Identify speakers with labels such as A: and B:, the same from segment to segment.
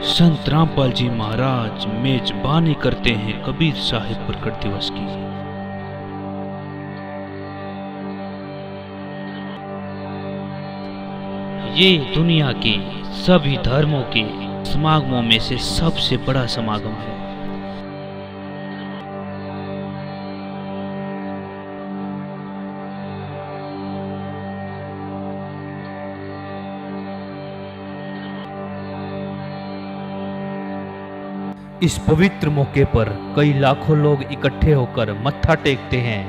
A: संत रामपाल जी महाराज मेजबानी करते हैं कबीर साहिब प्रकट दिवस की। ये दुनिया के सभी धर्मों के समागमों में से सबसे बड़ा समागम है।
B: इस पवित्र मौके पर कई लाखों लोग इकट्ठे होकर मत्था टेकते हैं।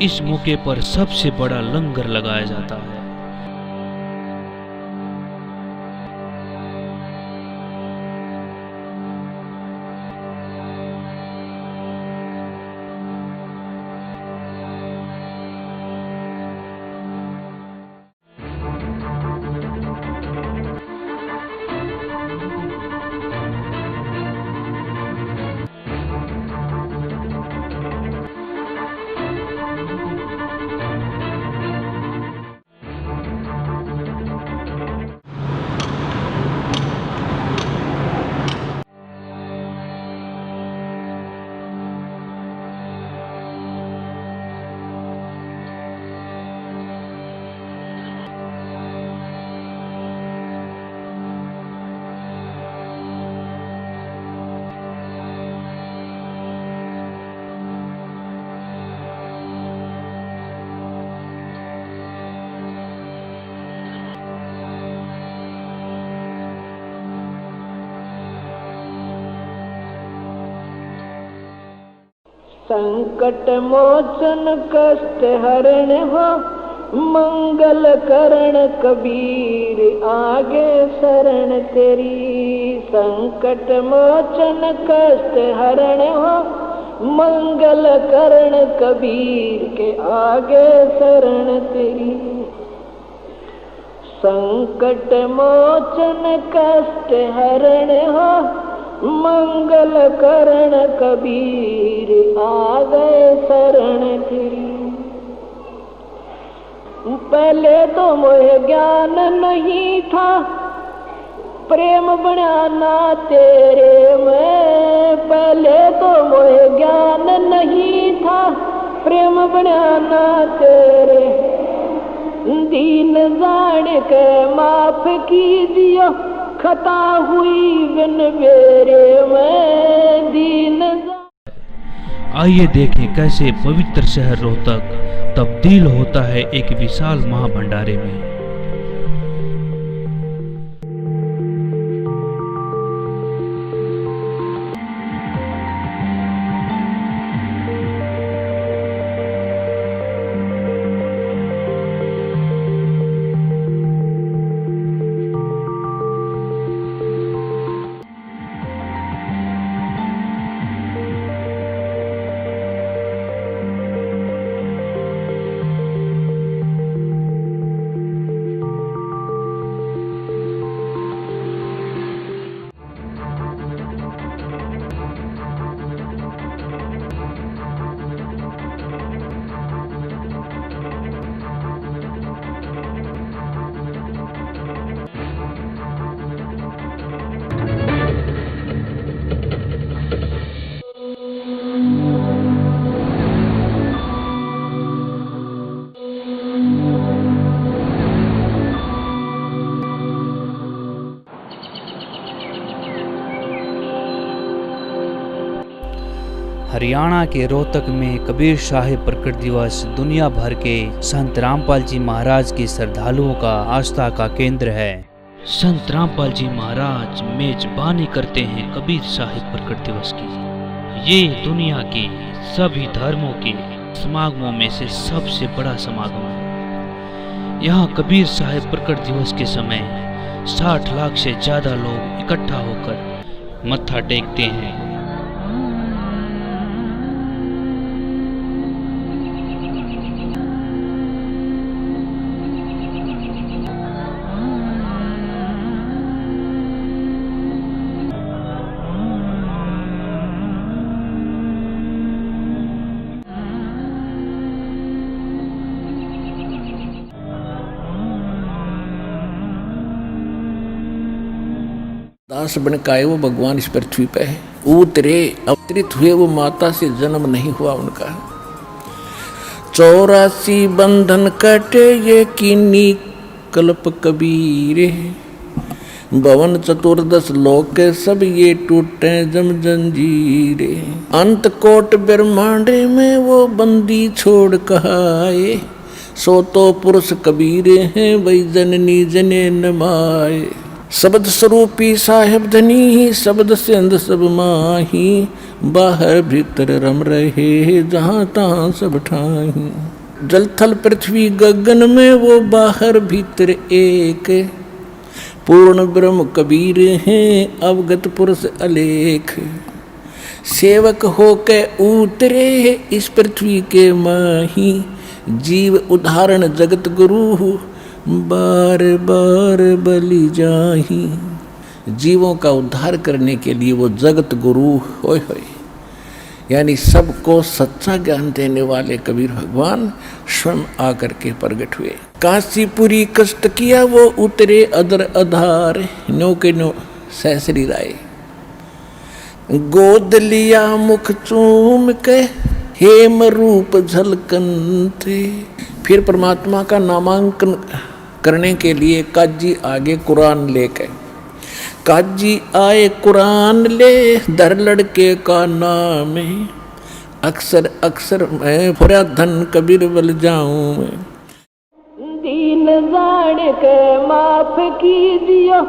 A: इस मौके पर सबसे बड़ा लंगर लगाया जाता है।
C: संकट मोचन कष्ट हरण हो, मंगल करण कबीर आगे शरण तेरी। संकट मोचन कष्ट हरण हो, मंगल करण कबीर के आगे शरण तेरी। संकट मोचन कष्ट हरण हो, मंगल करण कबीर आ गए शरण तेरी। पहले तो मोह ज्ञान नहीं था, प्रेम बनाना तेरे में। पहले तो मोह ज्ञान नहीं था, प्रेम बनाना तेरे। दीन जान के माफ कीजियो, खता हुई बिन मेरे में दीन।
A: आइए देखें कैसे पवित्र शहर रोहतक तब्दील होता है एक विशाल महाभंडारे में।
B: हरियाणा के रोहतक में कबीर साहिब प्रकट दिवस दुनिया भर के संत रामपाल जी महाराज के श्रद्धालुओं का आस्था का केंद्र है।
A: संत रामपाल जी महाराज मेजबानी करते हैं कबीर साहिब प्रकट दिवस की। ये दुनिया के सभी धर्मों के समागमों में से सबसे बड़ा समागम है। यहाँ कबीर साहिब प्रकट दिवस के समय 60 लाख से ज्यादा लोग इकट्ठा होकर मत्था टेकते हैं।
D: दास बन के आए वो भगवान इस पृथ्वी पे है, उतरे अवतरित हुए वो माता से जन्म नहीं हुआ उनका। 84 बंधन कटे ये कीनी कल्प कबीर, भवन चतुर्दश लोक सब ये टूटे जम जंजीरे। अंत कोट ब्रह्मांड में वो बंदी छोड़ कहाए, सो तो पुरुष कबीर हैं वही जननी जने नमाए। शब्द स्वरूपी साहेब धनी शब्द से अंध सब माही, बाहर भीतर रम रहे जहाँ तहाँ सब ठाही। जल थल पृथ्वी गगन में वो बाहर भीतर एक, पूर्ण ब्रह्म कबीर हैं अवगत पुरुष अलेख। सेवक होके उतरे इस पृथ्वी के माही, जीव उदाहरण जगत गुरु बार बार बलि जाही। जीवों का उद्धार करने के लिए वो जगत गुरु होय होय, यानी सबको सच्चा ज्ञान देने वाले कबीर भगवान स्वयं आकर के प्रगट हुए। काशीपुरी कष्ट किया वो उतरे अदर अधार, नो के नो सहसरी राय। गोद लिया मुख चूम के हेम रूप झलकन थे। फिर परमात्मा का नामांकन करने के लिए काजी आगे कुरान लेके, काजी आए कुरान ले दर लड़के का नाम है। अक्सर अक्सर मैं फुरा धन कबीर बल जाऊं मैं।
C: दीन जान के माफ कीजियो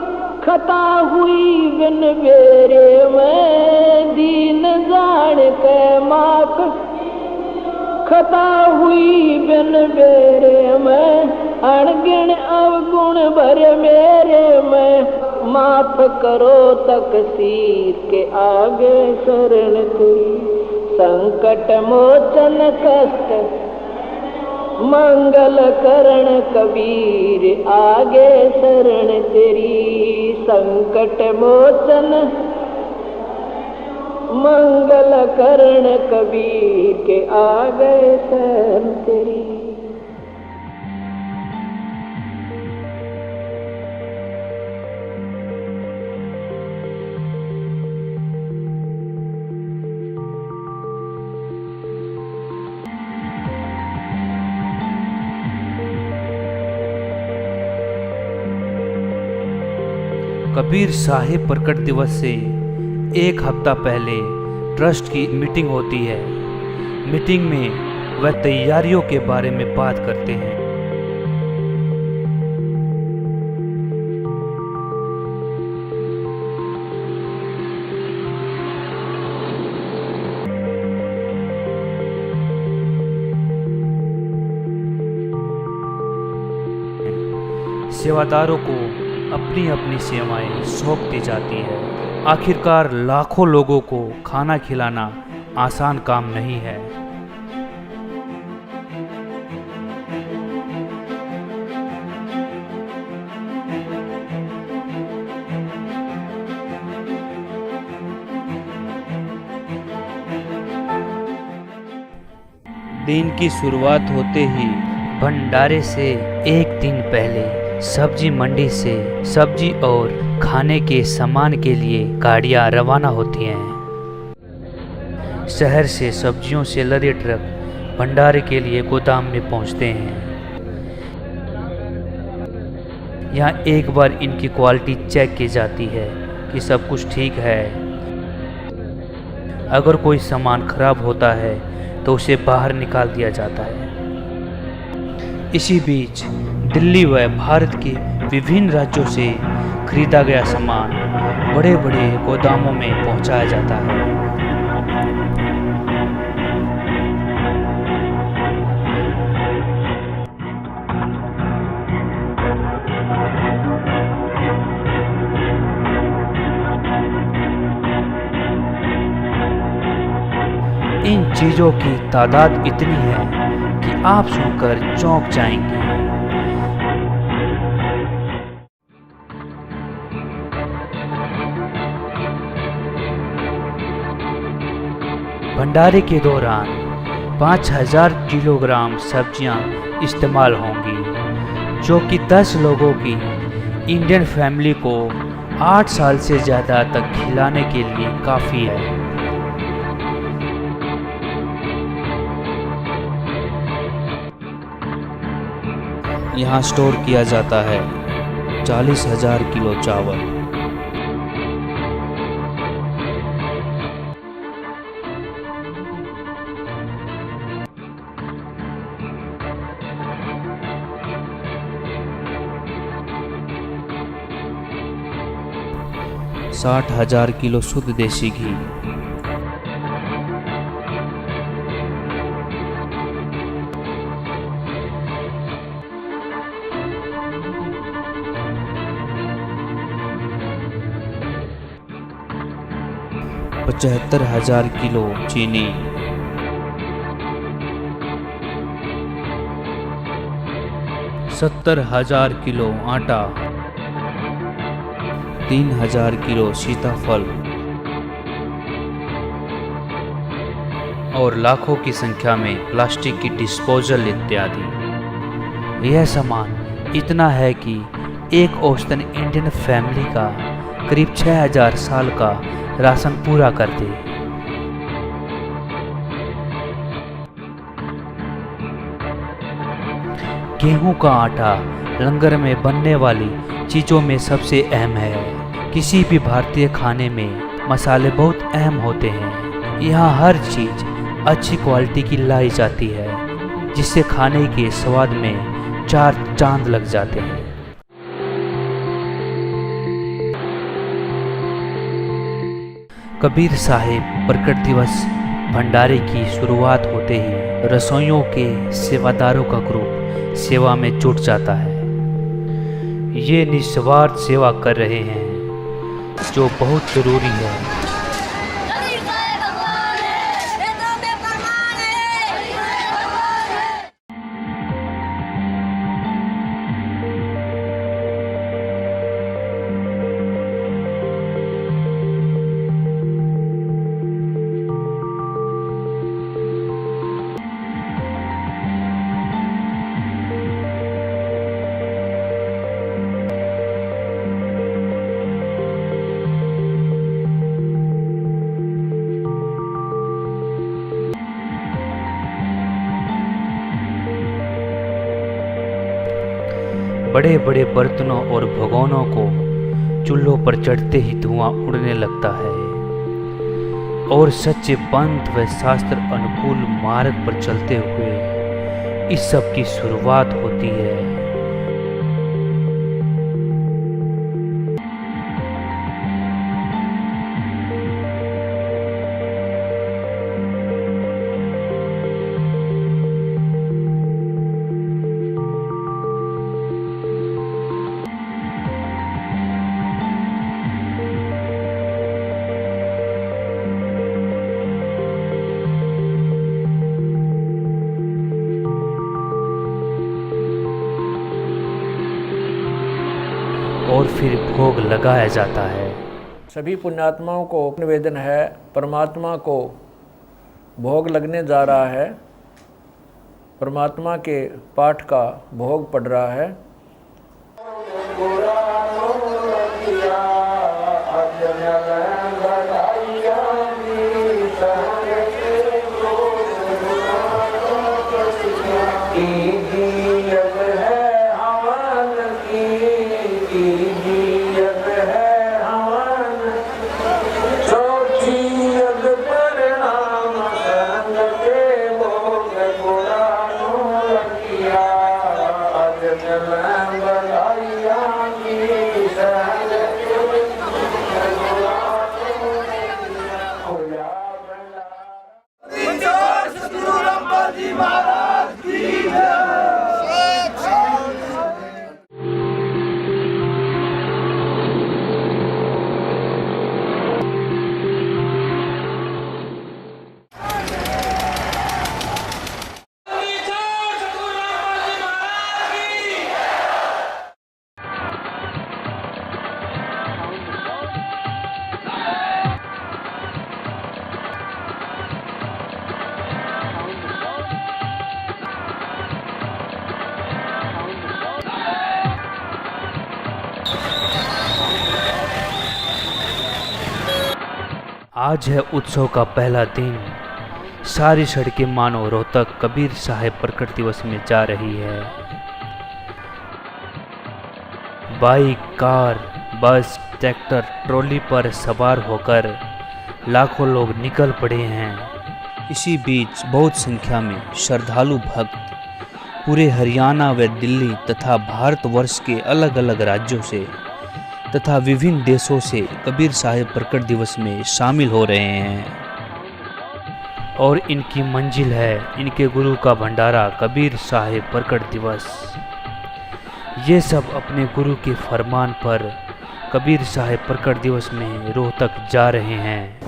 C: खता हुई बिन मेरे में। दीन जान के माफ खता हुई बिन मेरे में। अणगिण अवगुण भरे मेरे में। माफ करो तकसीर के आगे शरण तेरी। संकट मोचन कष्ट मंगल करण कबीर आगे शरण तेरी। संकट मोचन मंगल करण कबीर के आगे शरण तेरी।
B: कबीर साहिब प्रकट दिवस से एक हफ्ता पहले ट्रस्ट की मीटिंग होती है। मीटिंग में वह तैयारियों के बारे में बात करते हैं। सेवादारों को अपनी अपनी सेवाएं सौंप दी जाती है। आखिरकार लाखों लोगों को खाना खिलाना आसान काम नहीं है। दिन की शुरुआत होते ही भंडारे से एक दिन पहले सब्जी मंडी से सब्जी और खाने के सामान के लिए गाड़ियां रवाना होती हैं। शहर से सब्जियों से लदे ट्रक भंडारे के लिए गोदाम में पहुंचते हैं। यहाँ एक बार इनकी क्वालिटी चेक की जाती है कि सब कुछ ठीक है। अगर कोई सामान खराब होता है तो उसे बाहर निकाल दिया जाता है। इसी बीच दिल्ली व भारत के विभिन्न राज्यों से खरीदा गया सामान बड़े बड़े गोदामों में पहुंचाया जाता है। इन चीजों की तादाद इतनी है कि आप सुनकर चौंक जाएंगे। भंडारे के दौरान 5000 किलोग्राम सब्जियां इस्तेमाल होंगी, जो कि 10 लोगों की इंडियन फैमिली को 8 साल से ज़्यादा तक खिलाने के लिए काफ़ी है। यहाँ स्टोर किया जाता है 40,000 किलो चावल। साठ 60,000 किलो शुद्ध देसी घी, 75,000 किलो चीनी, 70,000 किलो आटा, 3,000 किलो सीताफल और लाखों की संख्या में प्लास्टिक की डिस्पोजल इत्यादि। यह सामान इतना है कि एक औसतन इंडियन फैमिली का करीब 6,000 साल का राशन पूरा कर दे। गेहूं का आटा लंगर में बनने वाली चीज़ों में सबसे अहम है। किसी भी भारतीय खाने में मसाले बहुत अहम होते हैं। यहाँ हर चीज़ अच्छी क्वालिटी की लाई जाती है, जिससे खाने के स्वाद में 4 चांद लग जाते हैं। कबीर साहिब प्रकट दिवस भंडारे की शुरुआत होते ही रसोइयों के सेवादारों का ग्रुप सेवा में जुट जाता है। ये निस्वार्थ सेवा कर रहे हैं, जो बहुत जरूरी है। बड़े बड़े बर्तनों और भगोनों को चूल्हों पर चढ़ते ही धुआं उड़ने लगता है और सच्चे पंथ व शास्त्र अनुकूल मार्ग पर चलते हुए इस सब की शुरुआत होती है। और फिर भोग लगाया जाता है।
D: सभी पुण्यात्माओं को निवेदन है, परमात्मा को भोग लगने जा रहा है। परमात्मा के पाठ का भोग पड़ रहा है।
C: चौथी अग पर
B: आज है उत्सव का पहला दिन। सारी सड़कें मानो रोहतक कबीर साहिब प्रकट दिवस में जा रही है। बाइक, कार, बस, ट्रैक्टर, ट्रॉली पर सवार होकर लाखों लोग निकल पड़े हैं। इसी बीच बहुत संख्या में श्रद्धालु भक्त पूरे हरियाणा व दिल्ली तथा भारतवर्ष के अलग अलग राज्यों से तथा विभिन्न देशों से कबीर साहिब प्रकट दिवस में शामिल हो रहे हैं और इनकी मंजिल है इनके गुरु का भंडारा कबीर साहिब प्रकट दिवस। ये सब अपने गुरु के फरमान पर कबीर साहिब प्रकट दिवस में रोहतक जा रहे हैं।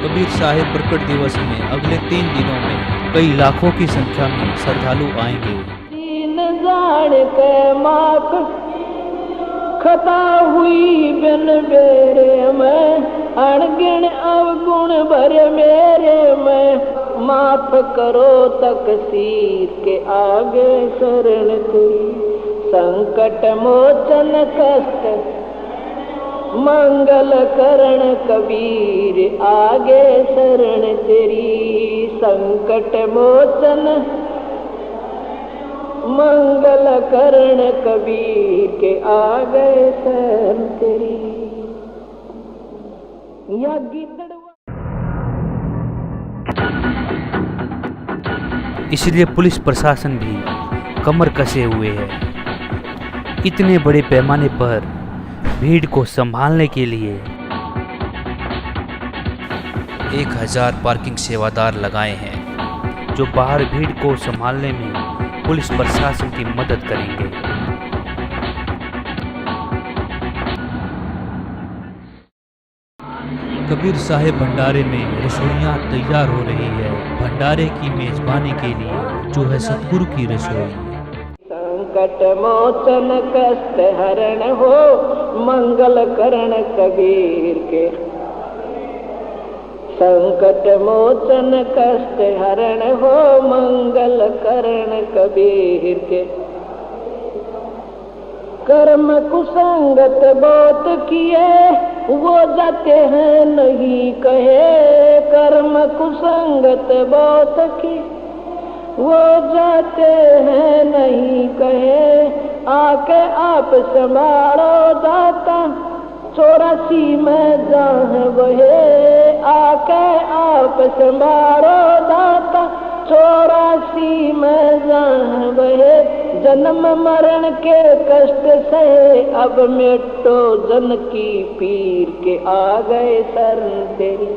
B: कबीर साहिब प्रकट दिवस में अगले 3 दिनों में कई लाखों की संख्या में श्रद्धालु आएंगे।
C: दीन जान के माफ खता हुई बिन बेरे में, अणगिण अवगुण भरे मेरे में, माफ करो तकसीर के आगे शरण तेरी, संकट मोचन कष्ट मंगल करण कबीर आगे शरण तेरी, संकट मोचन मंगल करण कबीर के आगे शरण तेरी। या
B: इसलिए पुलिस प्रशासन भी कमर कसे हुए है। इतने बड़े पैमाने पर भीड़ को संभालने के लिए 1000 पार्किंग सेवादार लगाए हैं, जो बाहर भीड़ को संभालने में पुलिस प्रशासन की मदद करेंगे। कबीर साहिब भंडारे में रसोइयाँ तैयार हो रही है। भंडारे की मेजबानी के लिए जो है सतगुरु की रसोई।
C: संकट मोचन कष्ट हरण हो मंगल करण कबीर के, संकट मोचन कष्ट हरण हो मंगल करण कबीर के। कर्म कुसंगत बहुत किए वो जाते हैं नहीं कहे, कर्म कुसंगत बहुत किए वो जाते हैं नहीं कहे, आके आप संभालो दाता 84 में जहाँ वहे, आके आप संभालो दाता 84 में जहाँ वहे, जन्म मरण के कष्ट से अब मिटो जन की पीर के आ गए शरण तेरी,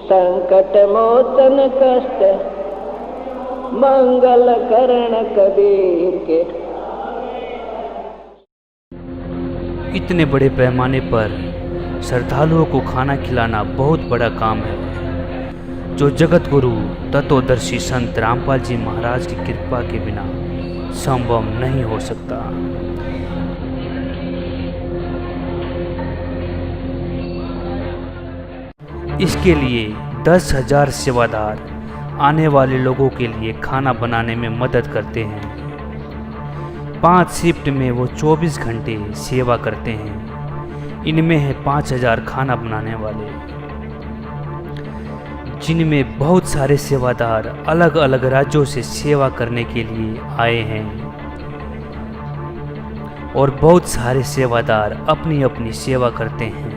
C: संकट मोचन कष्ट मंगल करण कबीर के।
B: इतने बड़े पैमाने पर श्रद्धालुओं को खाना खिलाना बहुत बड़ा काम है, जो जगत गुरु तत्वदर्शी संत रामपाल जी महाराज की कृपा के बिना संभव नहीं हो सकता। इसके लिए 10,000 सेवादार आने वाले लोगों के लिए खाना बनाने में मदद करते हैं। 5 शिफ्ट में वो 24 घंटे सेवा करते हैं। इनमें है 5,000 खाना बनाने वाले, जिनमें बहुत सारे सेवादार अलग अलग राज्यों से सेवा करने के लिए आए हैं और बहुत सारे सेवादार अपनी अपनी सेवा करते हैं।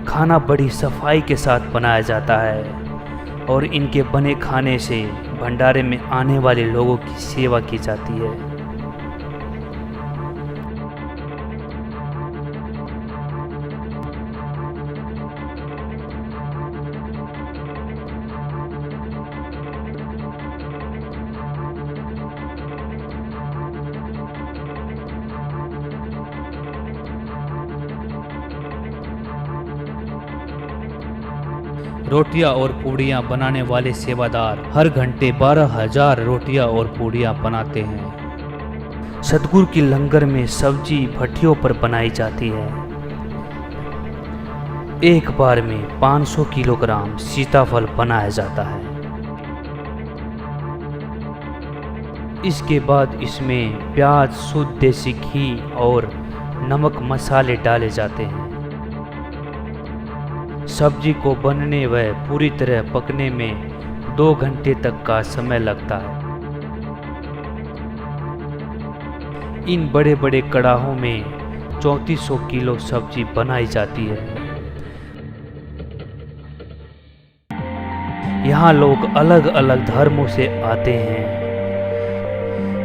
B: खाना बड़ी सफाई के साथ बनाया जाता है और इनके बने खाने से भंडारे में आने वाले लोगों की सेवा की जाती है। रोटियां और पूड़ियां बनाने वाले सेवादार हर घंटे 12,000 रोटियां और पूड़ियां बनाते हैं। सतगुरु की लंगर में सब्जी भट्टियों पर बनाई जाती है। एक बार में 500 किलोग्राम सीताफल बनाया जाता है। इसके बाद इसमें प्याज, शुद्ध देसी घी और नमक मसाले डाले जाते हैं। सब्जी को बनने व पूरी तरह पकने में 2 घंटे तक का समय लगता है। इन बड़े बड़े कड़ाहों में 3400 किलो सब्जी बनाई जाती है। यहाँ लोग अलग अलग धर्मों से आते हैं।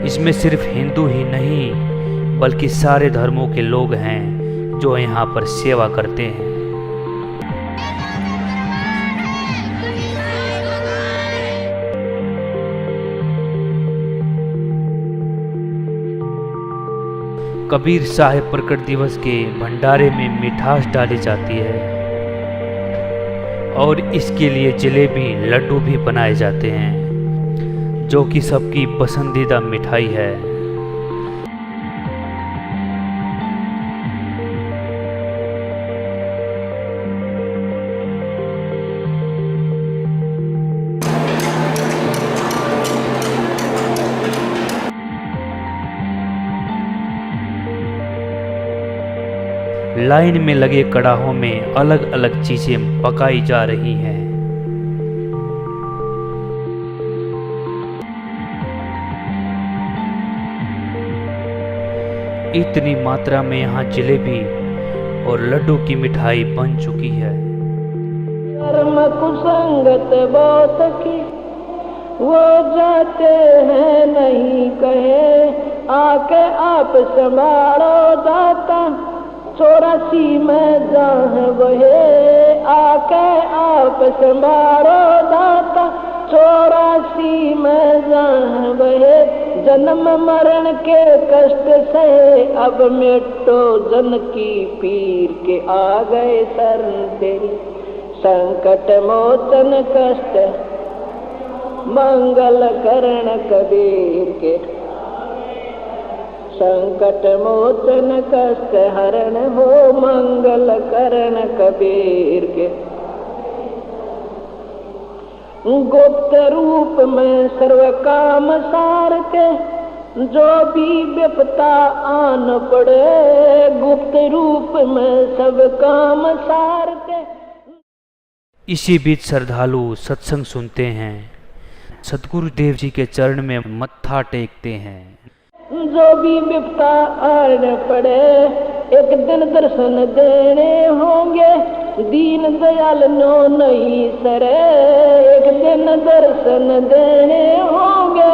B: इसमें सिर्फ हिंदू ही नहीं बल्कि सारे धर्मों के लोग हैं जो यहाँ पर सेवा करते हैं। कबीर साहिब प्रकट दिवस के भंडारे में मिठास डाली जाती है और इसके लिए जलेबी, लड्डू भी बनाए जाते हैं जो कि सबकी पसंदीदा मिठाई है। लाइन में लगे कड़ाहों में अलग अलग चीजें पकाई जा रही हैं। इतनी मात्रा में यहाँ जलेबी और लड्डू की मिठाई बन चुकी है।
C: कर्म कुसंगत बहुत की वो जाते हैं नहीं कहे, आके आप संभालो दाता 84 में जहाँ वहे, आके आप संभालो दाता 84 में जहाँ वहे। जन्म मरण के कष्ट से अब मिटो जन की पीर के, आ गए शरण तेरी संकट मोचन कष्ट मंगल करण कबीर के। संकट मोचन कष्ट हरण हो मंगल करण कबीर के। गुप्त रूप में सर्व काम सार के, जो भी विपता आन पड़े गुप्त रूप में सब काम सार के।
B: इसी बीच श्रद्धालु सत्संग सुनते हैं, सतगुरु देव जी के चरण में मत्था टेकते हैं।
C: जो भी विपता आन पड़े एक दिन दर्शन देने होंगे, दीन दयाल नो नहीं सरे। एक दिन दर्शन देने होंगे,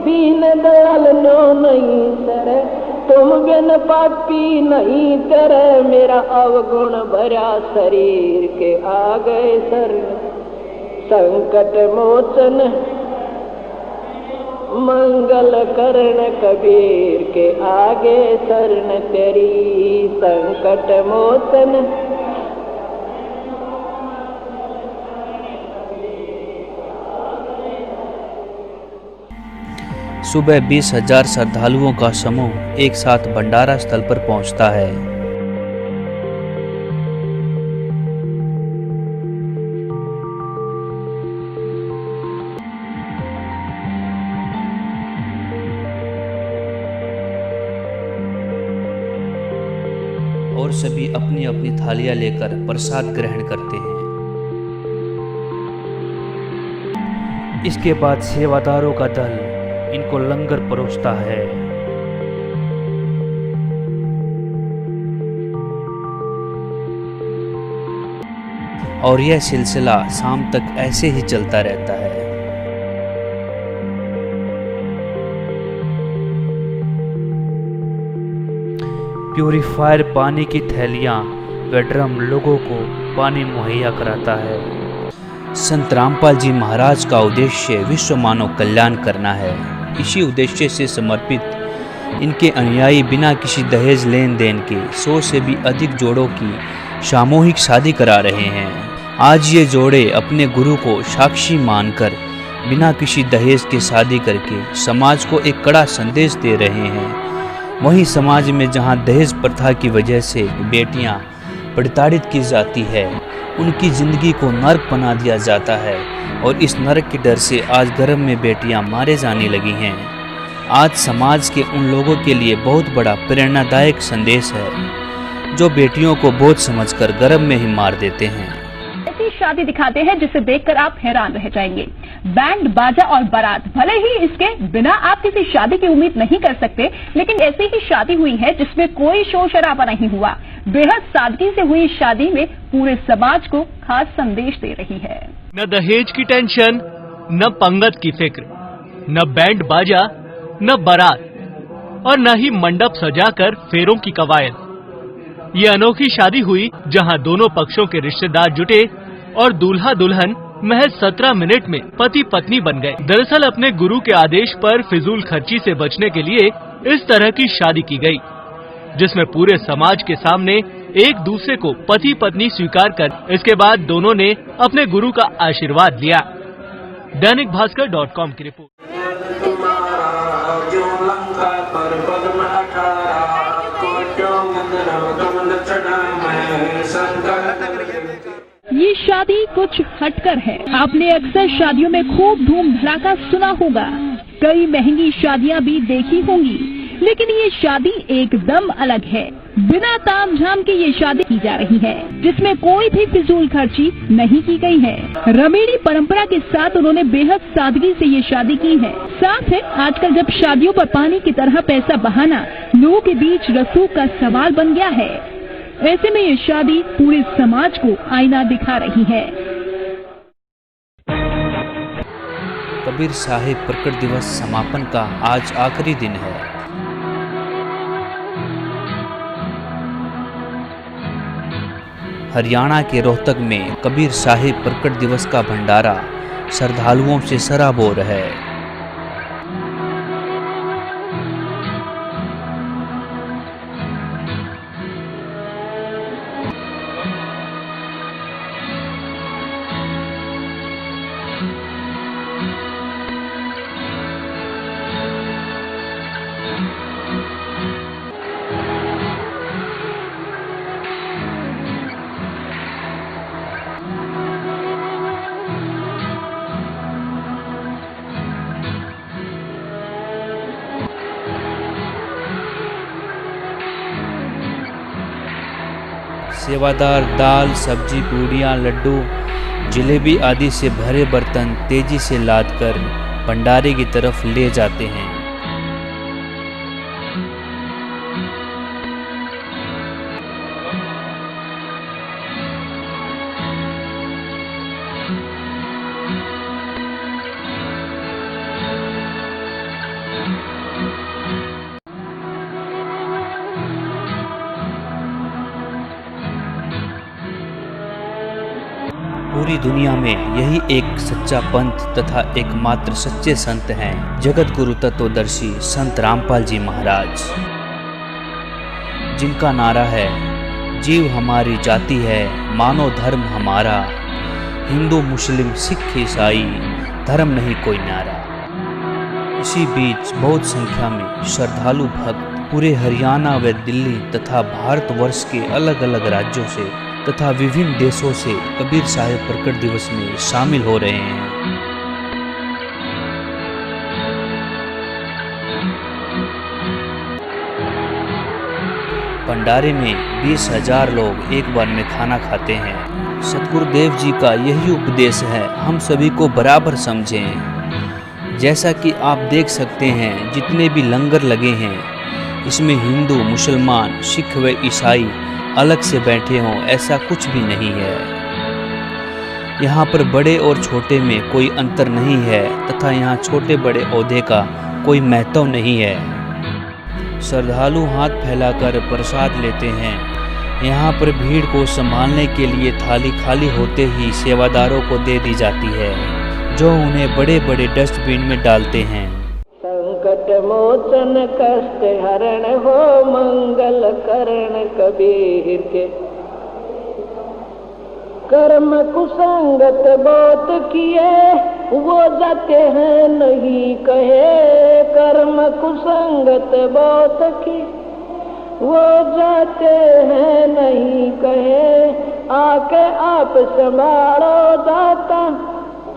C: दीन दयाल नो नहीं सरे। तुम बिन पापी नहीं करे, मेरा अवगुण भरा शरीर के, आ गए शरण संकट मोचन मंगल करण कबीर के। आगे शरण तेरी संकट मोचन।
B: सुबह 20,000 श्रद्धालुओं का समूह एक साथ भंडारा स्थल पर पहुंचता है। और सभी अपनी अपनी थालियां लेकर प्रसाद ग्रहण करते हैं। इसके बाद सेवादारों का दल इनको लंगर परोसता है। और यह सिलसिला शाम तक ऐसे ही चलता रहता है। प्यूरीफायर पानी की थैलियाँ व ड्रम लोगों को पानी मुहैया कराता है। संत रामपाल जी महाराज का उद्देश्य विश्व मानव कल्याण करना है। इसी उद्देश्य से समर्पित इनके अनुयायी बिना किसी दहेज लेन देन के 100 से भी अधिक जोड़ों की सामूहिक शादी करा रहे हैं। आज ये जोड़े अपने गुरु को साक्षी मानकर बिना किसी दहेज के शादी करके समाज को एक कड़ा संदेश दे रहे हैं। वहीं समाज में जहां दहेज प्रथा की वजह से बेटियां प्रताड़ित की जाती है, उनकी जिंदगी को नर्क बना दिया जाता है और इस नर्क के डर से आज गर्भ में बेटियां मारे जाने लगी हैं। आज समाज के उन लोगों के लिए बहुत बड़ा प्रेरणादायक संदेश है जो बेटियों को बोझ समझकर गर्भ में ही मार देते हैं।
E: ऐसी शादी दिखाते हैं जिसे देखकर आप हैरान रह जाएंगे। बैंड बाजा और बारात, भले ही इसके बिना आप किसी शादी की उम्मीद नहीं कर सकते, लेकिन ऐसी ही शादी हुई है जिसमें कोई शोर शराबा नहीं हुआ। बेहद सादगी से हुई शादी में पूरे समाज को खास संदेश दे रही है।
F: न दहेज की टेंशन, न पंगत की फिक्र, न बैंड बाजा, न बारात और न ही मंडप सजाकर फेरों की कवायद। ये अनोखी शादी हुई जहां दोनों पक्षों के रिश्तेदार जुटे और दूल्हा दुल्हन महज 17 मिनट में पति पत्नी बन गए। दरअसल अपने गुरु के आदेश पर फिजूल खर्ची से बचने के लिए इस तरह की शादी की गई, जिसमें पूरे समाज के सामने एक दूसरे को पति पत्नी स्वीकार कर इसके बाद दोनों ने अपने गुरु का आशीर्वाद लिया। दैनिक भास्कर.com की रिपोर्ट।
E: ये शादी कुछ हटकर है। आपने अक्सर शादियों में खूब धूम धड़ाका सुना होगा, कई महंगी शादियां भी देखी होंगी, लेकिन ये शादी एकदम अलग है। बिना तामझाम के ये शादी की जा रही है, जिसमें कोई भी फिजूल खर्ची नहीं की गई है। रमेड़ी परंपरा के साथ उन्होंने बेहद सादगी से ये शादी की है। साथ है आजकल जब शादियों पर पानी की तरह पैसा बहाना लोगों के बीच रसूख का सवाल बन गया है, ऐसे में ये शादी पूरे समाज को आईना दिखा रही है।
B: कबीर साहिब प्रकट दिवस समापन का आज आखिरी दिन है। हरियाणा के रोहतक में कबीर साहिब प्रकट दिवस का भंडारा श्रद्धालुओं से सराबोर है। सेवादार दाल, सब्जी, पूड़ियाँ, लड्डू, जलेबी आदि से भरे बर्तन तेजी से लादकर भंडारे की तरफ ले जाते हैं। पूरी दुनिया में यही एक सच्चा पंथ तथा एकमात्र सच्चे संत हैं जगत गुरु तत्वदर्शी संत रामपाल जी महाराज, जिनका नारा है जीव हमारी जाति है, मानो धर्म हमारा, हिंदू मुस्लिम सिख ईसाई धर्म नहीं कोई न्यारा। इसी बीच बहुत संख्या में श्रद्धालु भक्त पूरे हरियाणा व दिल्ली तथा भारतवर्ष के अलग अलग राज्यों से तथा विभिन्न देशों से कबीर साहिब प्रकट दिवस में शामिल हो रहे हैं। भंडारे में 20,000 लोग एक बार में खाना खाते हैं। सतगुरुदेव जी का यही उपदेश है, हम सभी को बराबर समझें। जैसा कि आप देख सकते हैं जितने भी लंगर लगे हैं, इसमें हिंदू, मुसलमान, सिख व ईसाई अलग से बैठे हों, ऐसा कुछ भी नहीं है। यहाँ पर बड़े और छोटे में कोई अंतर नहीं है तथा यहाँ छोटे बड़े ओहदे का कोई महत्व नहीं है। श्रद्धालु हाथ फैलाकर प्रसाद लेते हैं। यहाँ पर भीड़ को संभालने के लिए थाली खाली होते ही सेवादारों को दे दी जाती है, जो उन्हें बड़े बड़े डस्टबिन में डालते हैं।
C: संकट मोचन कष्ट हरण हो मंगल करण कबीर के। कर्म कुसंगत बहुत किए वो जाते हैं नहीं कहे। कर्म कुसंगत बहुत की वो जाते हैं नहीं कहे। आके आप संभालो दाता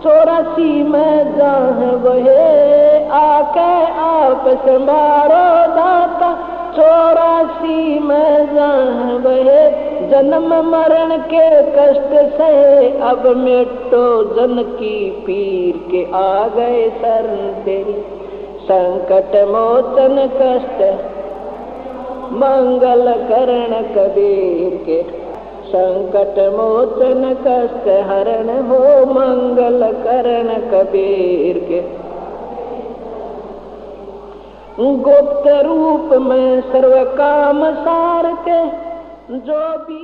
C: 84 में जहाँ वहे। आके आप संभालो दाता 84 में जहाँ वहे। जन्म मरण के कष्ट से अब मिटो जन की पीर के। आ गए शरण तेरी संकट मोचन कष्ट मंगल करण कबीर के। संकट मोचन कष्ट हरण हो मंगल करण कबीर के। गुप्त रूप में सर्व काम सार के जो भी